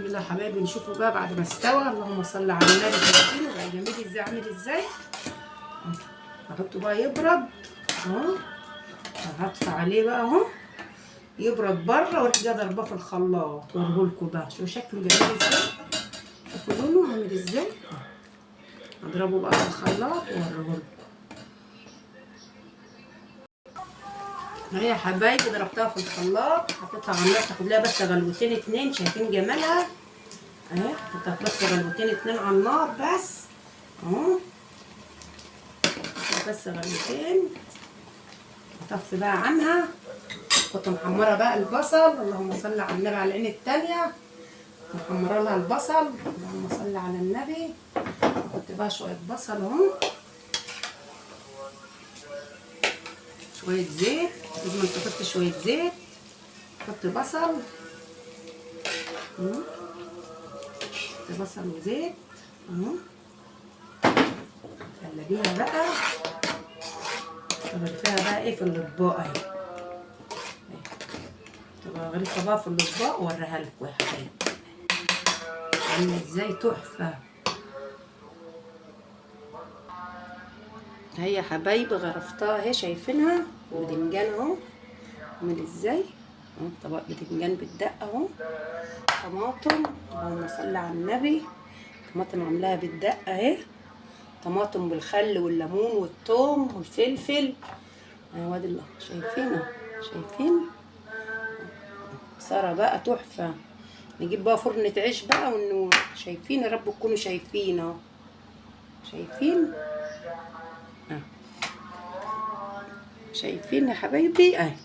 يلا يا حبايبي نشوفه بقى بعد ما استوى. اللهم صل على النبي. شايفينه بقى جميل ازاي، عامل ازاي. احطه بقى يبرد اهو. هطفي عليه بقى اهو يبرد بره، واروح جايه ضرباه في الخلاط واوريهولكوا بقى. شوفوا شكله جميل ازاي، شوفوا لونه عامل ازاي. اضربه بقى في الخلاط واوريهولكوا. اهي يا حبايبي ضربتها في الخلاط، حطيتها على النار تاخد لها بس غلوتين اتنين. شايفين جمالها اهي. حطيتها بس غلوتين اتنين على النار بس اهو، بس غلوتين. اطفي بقى عنها. كنت محمره بقى البصل، اللهم صل على النبي، على العين التانية محمره لها البصل، اللهم صل على النبي. كنت بقى شويه بصل اهو، شويه زيت، لازم تحط شويه زيت. حط بصل اهو، حط بصل وزيت اهو. قلبيها بقى، تغرفيها بقى ايه في الاطباق اهي. تبقى غريفه بقى في الاطباق واوريها لكم يا حبايبي عامله ازاي تحفه. هي يا حبايبي غرفتها اهي، شايفينها. بدنجان اهو عامل ازاي اهو، طبق بدنجان بالدقه اهو. طماطم، اللهم صل على النبي. طماطم عاملاها بالدقه اهي. طماطم بالخل والليمون والثوم والفلفل اهي. وادي الله، شايفينها، شايفين ساره بقى تحفه. نجيب بقى فرن عيش بقى شايفين يا رب تكونوا شايفين اهو. شايفين شايفين يا حبايبي اهي.